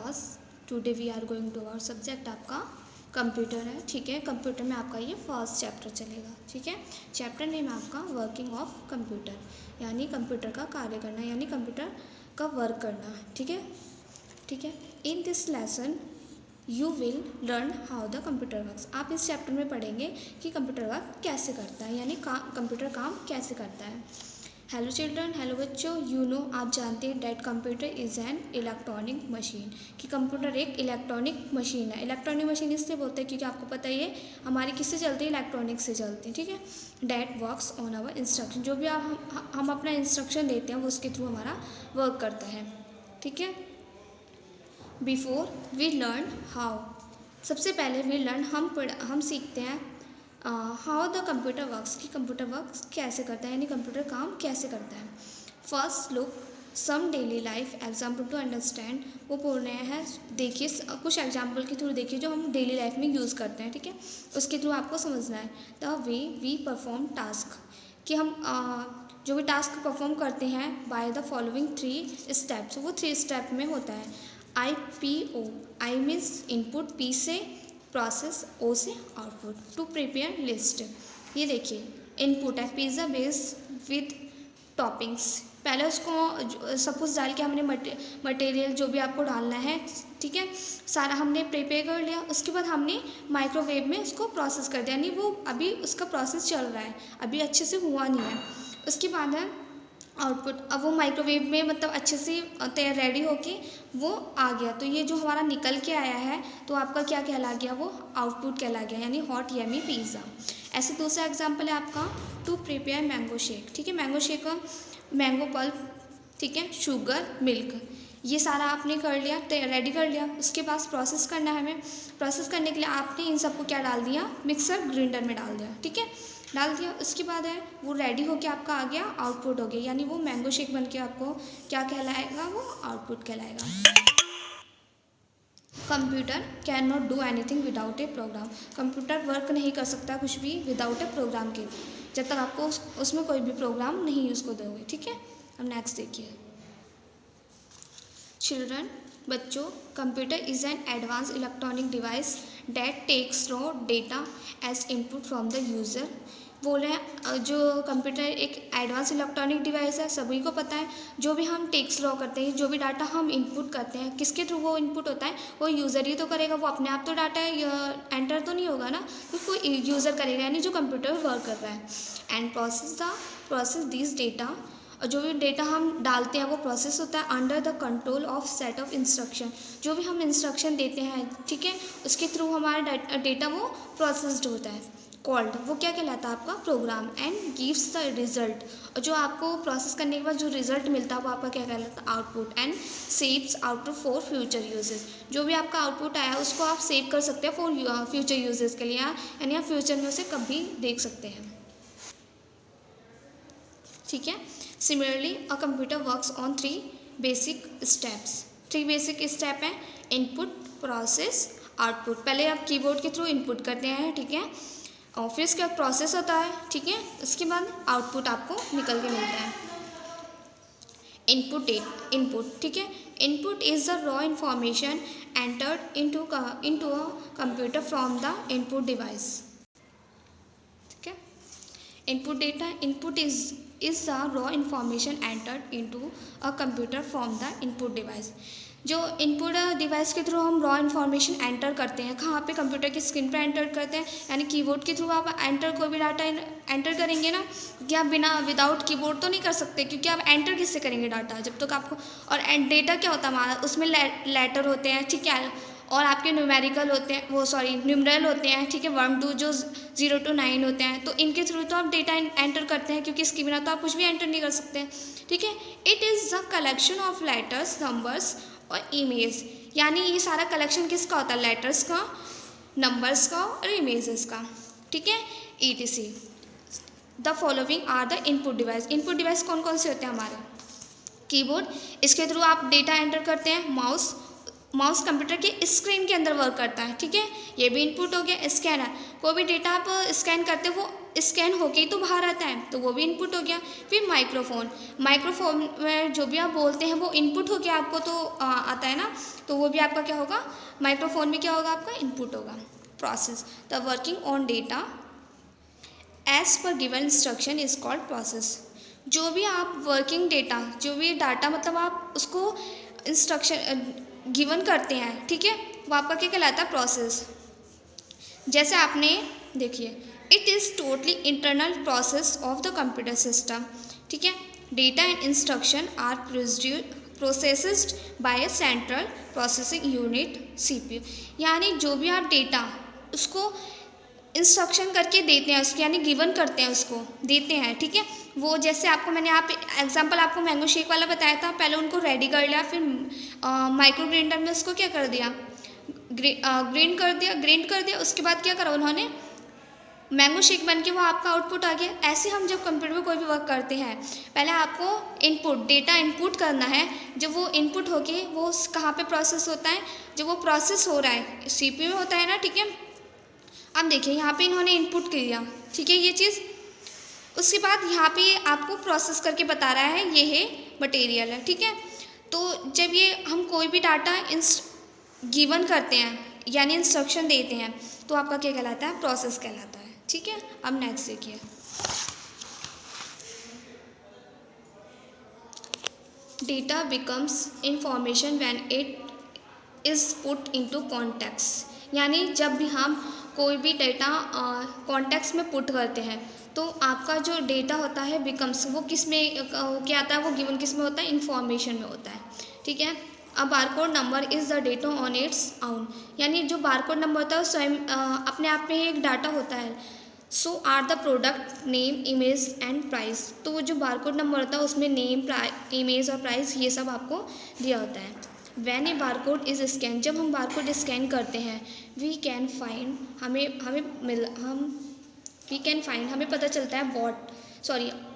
Class. Today we are going to our subject आपका computer है, ठीक है। कंप्यूटर में आपका ये फर्स्ट चैप्टर चलेगा, ठीक है। चैप्टर नेम आपका वर्किंग ऑफ कंप्यूटर, यानी कंप्यूटर का कार्य करना, यानी कंप्यूटर का वर्क करना, ठीक है, ठीक है। In this lesson you will learn how the computer works. आप इस चैप्टर में पढ़ेंगे कि कंप्यूटर वर्क कैसे करता है, यानी कंप्यूटर काम कैसे करता है। हेलो चिल्ड्रन, हेलो बच्चों, यू नो आप जानते हैं that computer is an electronic machine, कि कंप्यूटर एक इलेक्ट्रॉनिक मशीन है। इलेक्ट्रॉनिक मशीन इसलिए बोलते हैं क्योंकि आपको पता ही है हमारी किससे चलती है, इलेक्ट्रॉनिक से चलती है, ठीक है। That works on our instruction, जो भी हम अपना इंस्ट्रक्शन देते हैं वो उसके थ्रू हमारा वर्क करता है, ठीक है। बिफोर वी लर्न हाउ, सबसे पहले वी लर्न हम सीखते हैं हाउ द कंप्यूटर वर्क्स, कि कंप्यूटर वर्क्स कैसे करता है, यानी कंप्यूटर काम कैसे करता है। First look some daily life example to understand, वो बोल रहे हैं देखिए कुछ एग्जाम्पल के थ्रू देखिए जो हम डेली लाइफ में यूज़ करते हैं, ठीक है, उसके थ्रू आपको समझना है। The way we perform task, कि हम जो भी टास्क परफॉर्म करते हैं बाय द फॉलोइंग 3 स्टेप्स, वो 3 स्टेप में होता है। IPO, I means input, P से प्रोसेस, O से आउटपुट। टू प्रिपेयर लिस्ट, ये देखिए इनपुट है पिज़्ज़ा बेस विद टॉपिंग्स, पहले उसको सपोज डाल के हमने मटेरियल जो भी आपको डालना है, ठीक है, सारा हमने प्रिपेयर कर लिया। उसके बाद हमने माइक्रोवेव में उसको प्रोसेस कर दिया, यानी वो अभी उसका प्रोसेस चल रहा है, अभी अच्छे से हुआ नहीं है। उसके बाद है आउटपुट, अब वो माइक्रोवेव में मतलब अच्छे से तैयार रेडी होके वो आ गया, तो ये जो हमारा निकल के आया है तो आपका क्या कहला गया, वो आउटपुट कहला गया, यानी हॉट यमी पिज़्ज़ा। ऐसे दूसरा एग्जांपल है आपका टू प्रिपेयर मैंगो शेक, ठीक है, मैंगो शेक का मैंगो पल्प, ठीक है, शुगर, मिल्क, ये सारा आपने कर लिया, रेडी कर लिया। उसके बाद प्रोसेस करना है हमें, प्रोसेस करने के लिए आपने इन सबको क्या डाल दिया, मिक्सर ग्राइंडर में डाल दिया, ठीक है, डाल दिया। उसके बाद है वो रेडी होके आपका आ गया, आउटपुट हो गया, यानी वो मैंगो शेक बन के आपको क्या कहलाएगा, वो आउटपुट कहलाएगा। Computer can not do anything without a program, computer work नहीं कर सकता कुछ भी विदाउट ए प्रोग्राम के, जब तक आपको उसमें कोई भी प्रोग्राम नहीं उसको दोगे, ठीक है। अब नेक्स्ट देखिए चिल्ड्रन, बच्चों, computer is an advance electronic device that takes raw data as input from the user. बोल रहे हैं जो कंप्यूटर एक एडवांस इलेक्ट्रॉनिक डिवाइस है, सभी को पता है। जो भी हम टेक्स्ट रॉ करते हैं, जो भी डाटा हम इनपुट करते हैं, किसके थ्रू वो इनपुट होता है, वो यूज़र ही तो करेगा, वो अपने आप तो डाटा एंटर तो नहीं होगा ना, तो कोई यूज़र करेगा, यानी जो कंप्यूटर वर्क कर रहा है। एंड प्रोसेस दिस डेटा, और जो भी डेटा हम डालते हैं वो प्रोसेस होता है under the control of set of instruction, जो भी हम इंस्ट्रक्शन देते हैं, ठीक है, उसके थ्रू हमारा डेटा वो प्रोसेस्ड होता है, कॉल्ड, वो क्या कहलाता है आपका program. And gives the result, और जो आपको प्रोसेस करने के बाद जो रिजल्ट मिलता है वो आपका क्या कहलाता है, output. And saves output for future uses, जो भी आपका आउटपुट आया उसको आप सेव कर सकते हैं फॉर फ्यूचर यूजेस के लिए, यानी आप फ्यूचर में उसे कभी देख सकते हैं, ठीक है। Similarly a computer works on 3 basic steps, 3 basic step हैं, इनपुट, प्रोसेस, आउटपुट। पहले आप कीबोर्ड के थ्रू इनपुट करते हैं, ठीक है, और फिर उसके बाद प्रोसेस होता है, ठीक है, उसके बाद आउटपुट आपको निकल के मिलता है। इनपुट, ठीक है, input is the raw information entered into a computer from the input device, ठीक है। Input is the raw information entered into a computer from the input device, जो इनपुट डिवाइस के थ्रू हम रॉ इन्फॉर्मेशन एंटर करते हैं, कहाँ पे, computer की स्क्रीन पे एंटर करते हैं, यानी कीबोर्ड के थ्रू आप कोई भी डाटा एंटर करेंगे ना, कि आप विदाउट कीबोर्ड तो नहीं कर सकते, क्योंकि आप एंटर किससे करेंगे डाटा, जब तक आपको, और डेटा क्या होता है हमारा, उसमें लेटर होते हैं, ठीक है, और आपके न्यूमेरिकल होते हैं, न्यूमरल होते हैं, ठीक है, 1 2 जो 0 to 9 होते हैं, तो इनके थ्रू तो आप डेटा एंटर करते हैं, क्योंकि इसके बिना तो आप कुछ भी एंटर नहीं कर सकते, ठीक है। It is the collection of letters, numbers और इमेज, यानी ये सारा कलेक्शन किसका होता है, लेटर्स का, नंबर्स का और इमेजेस का, ठीक है, ETC। The following are the input device, input device कौन कौन से होते हैं हमारे, कीबोर्ड, इसके थ्रू आप डेटा एंटर करते हैं, माउस कंप्यूटर के स्क्रीन के अंदर वर्क करता है, ठीक है, ये भी इनपुट हो गया। स्कैनर, कोई भी डेटा आप स्कैन करते हो वो स्कैन होके ही तो बाहर आता है, तो वो भी इनपुट हो गया। फिर माइक्रोफोन, माइक्रोफोन में जो भी आप बोलते हैं वो इनपुट होके आपको तो आता है ना, तो वो भी आपका क्या होगा, माइक्रोफोन में क्या होगा, आपका इनपुट होगा। Process, the working on data as per given instruction is called process. जो भी आप वर्किंग डेटा, जो भी डाटा मतलब आप उसको इंस्ट्रक्शन गिवन करते हैं, ठीक है, वो आपका क्या कहलाता है, प्रोसेस। जैसे आपने देखिए, it is totally internal process of the computer system, ठीक है। Data and instruction are processed by a central processing unit CPU। यानी जो भी आप डेटा उसको इंस्ट्रक्शन करके देते हैं, उसको यानी गिवन करते हैं, उसको देते हैं, ठीक है। वो जैसे आपको मैंने एग्जांपल आपको मैंगो शेक वाला बताया था, पहले उनको रेडी कर लिया, फिर माइक्रो ग्राइंडर में उसको क्या कर दिया, ग्राइंड कर दिया, उसके बाद क्या करा उन्होंने, मैंगो शेक बन के वो आपका आउटपुट आ गया। ऐसे हम जब कंप्यूटर में कोई भी वर्क करते हैं, पहले आपको इनपुट डेटा इनपुट करना है, जब वो इनपुट होके वो कहाँ पे प्रोसेस होता है, जब वो प्रोसेस हो रहा है CPU में होता है ना, ठीक है। अब देखिए यहाँ पे इन्होंने इनपुट किया, ठीक है, ये चीज़, उसके बाद यहाँ पे आपको प्रोसेस करके बता रहा है ये है मटेरियल है, ठीक है। तो जब ये हम कोई भी डाटा गिवन करते हैं यानी इंस्ट्रक्शन देते हैं, तो आपका क्या कहलाता है, प्रोसेस कहलाता है, ठीक है। अब नेक्स्ट देखिए, data becomes information when it is put into context. यानी जब भी हम कोई भी डेटा कॉन्टेक्स्ट में पुट करते हैं, तो आपका जो डेटा होता है बिकम्स, वो किस में क्या आता है, वो गिवन किस में होता है, इंफॉर्मेशन में होता है, ठीक है। अब barcode number is the data on its own. यानी जो बारकोड नंबर होता है स्वयं अपने आप में एक डाटा होता है। So are the product name, image and price. तो वो जो बारकोड नंबर होता है उसमें नेम, इमेज और प्राइस ये सब आपको दिया होता है। When a barcode is scan, जब हम बारकोड स्कैन करते हैं, वी कैन फाइंड, हमें पता चलता है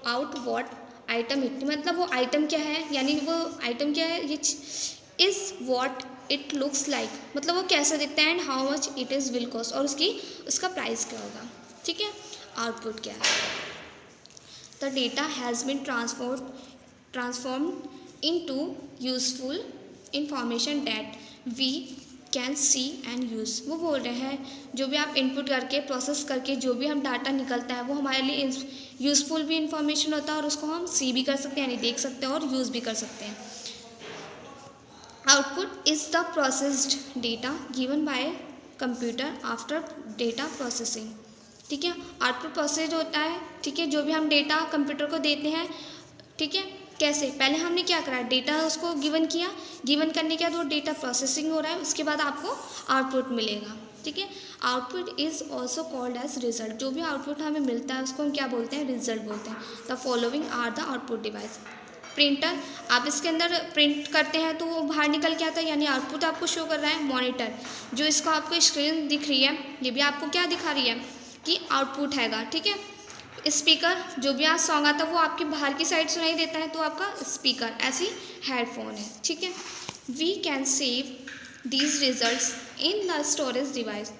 आउट वॉट आइटम इट, मतलब वो आइटम क्या है, यानी वो आइटम क्या है, ये is what it looks like, मतलब वो कैसा दिखता है, and how much it is will cost, और उसका प्राइस क्या होगा, ठीक है। आउटपुट क्या है, the data has been transformed into useful information that we can see and use. वो बोल रहे हैं जो भी आप इनपुट करके प्रोसेस करके जो भी हम डाटा निकलता है वो हमारे लिए यूज़फुल भी इंफॉर्मेशन होता है, और उसको हम सी भी कर सकते हैं, यानी देख सकते हैं, और यूज़ भी कर सकते हैं। Output is the processed data given by computer after data processing, ठीक है। आउटपुट प्रोसेस्ड होता है, ठीक है, जो भी हम डेटा कंप्यूटर को देते हैं, ठीक है। कैसे, पहले हमने क्या करा, डेटा उसको गिवन किया, गिवन करने के बाद वो डेटा प्रोसेसिंग हो रहा है, उसके बाद आपको आउटपुट मिलेगा, ठीक है। Output is also called as result. जो भी आउटपुट हमें मिलता है उसको हम क्या बोलते हैं, रिजल्ट बोलते हैं। The following are the output device. Printer, आप इसके अंदर प्रिंट करते हैं तो वो बाहर निकल के आता है, यानी आउटपुट आपको शो कर रहा है। मॉनिटर, जो इसको आपको स्क्रीन दिख रही है, ये भी आपको क्या दिखा रही है कि आउटपुट हैगा, ठीक है। स्पीकर, जो भी आप सॉन्ग आता है वो आपकी बाहर की साइड सुनाई देता है, तो आपका स्पीकर, ऐसी हेडफोन है, ठीक है। We can save these results in the storage device.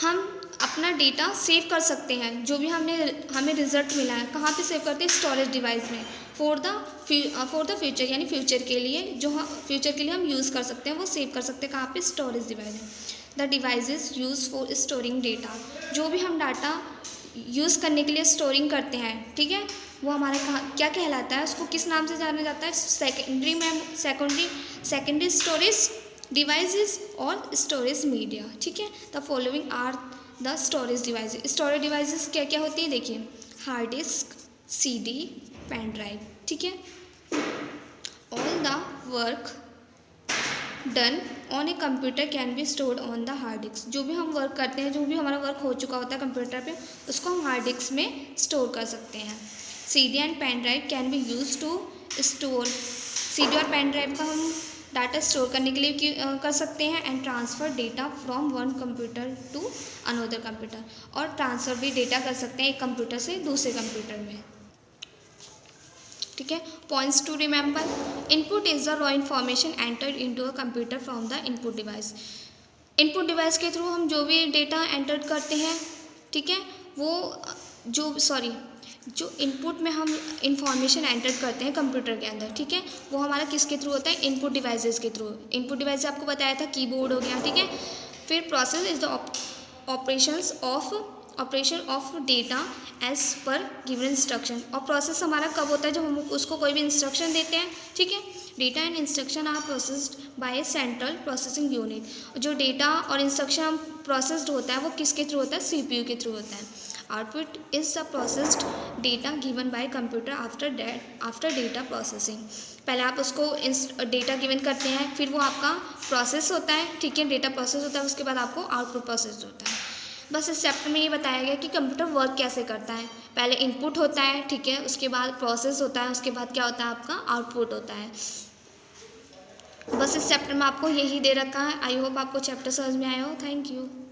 हम अपना डेटा सेव कर सकते हैं, जो भी हमें रिजल्ट मिला है, कहाँ पे सेव करते हैं, स्टोरेज डिवाइस में, फॉर द फ्यूचर, यानी फ्यूचर के लिए, जो फ्यूचर के लिए हम यूज़ कर सकते हैं, वो सेव कर सकते हैं कहाँ पे, स्टोरेज डिवाइस में। The devices use for storing data. जो भी हम डाटा यूज़ करने के लिए स्टोरिंग करते हैं, ठीक है, वो हमारा क्या कहलाता है, उसको किस नाम से जाना जाता है, सेकेंडरी स्टोरेज डिवाइसेस और स्टोरेज मीडिया, ठीक है। The following are the storage devices. Storage devices क्या क्या होती है, देखिए, hard disk, CD, pen drive, ठीक है। All the work done on a computer can be stored on the hard disk. जो भी हम वर्क करते हैं, जो भी हमारा वर्क हो चुका होता है कंप्यूटर पे, उसको हम हार्ड डिस्क में स्टोर कर सकते हैं। CD and pen drive can be use to store. CD और पेन ड्राइव का हम डाटा स्टोर करने के लिए कर सकते हैं। And transfer data from one computer to another computer, और ट्रांसफ़र भी डेटा कर सकते हैं एक कंप्यूटर से दूसरे कंप्यूटर में, ठीक है। Points to remember, input is the raw information entered into a computer from the input device. Input device के थ्रू हम जो भी डेटा एंटर करते हैं, ठीक है, जो इनपुट में हम इंफॉर्मेशन एंटर करते हैं कंप्यूटर के अंदर, ठीक है, वो हमारा किसके थ्रू होता है, इनपुट डिवाइसेस के थ्रू। इनपुट डिवाइस आपको बताया था कीबोर्ड हो गया, ठीक है। फिर process is the operation of data as per given instruction. और प्रोसेस हमारा कब होता है, जब हम उसको कोई भी इंस्ट्रक्शन देते हैं, ठीक है। Data and instruction are processed by central processing unit. जो डेटा और इंस्ट्रक्शन प्रोसेस्ड होता है वो किसके थ्रू होता है, CPU के थ्रू होता है। Output is the processed data given by computer after data processing. पहले आप उसको डेटा गिवन करते हैं, फिर वो आपका प्रोसेस होता है, ठीक है, डेटा प्रोसेस होता है, उसके बाद आपको आउटपुट प्रोसेस होता है। बस इस चैप्टर में ये बताया गया कि कंप्यूटर वर्क कैसे करता है। पहले इनपुट होता है, ठीक है, उसके बाद प्रोसेस होता है, उसके बाद क्या होता है, आपका आउटपुट होता है। बस इस चैप्टर में आपको यही दे रखा है। आई होप आपको चैप्टर समझ में आया हो। Thank you.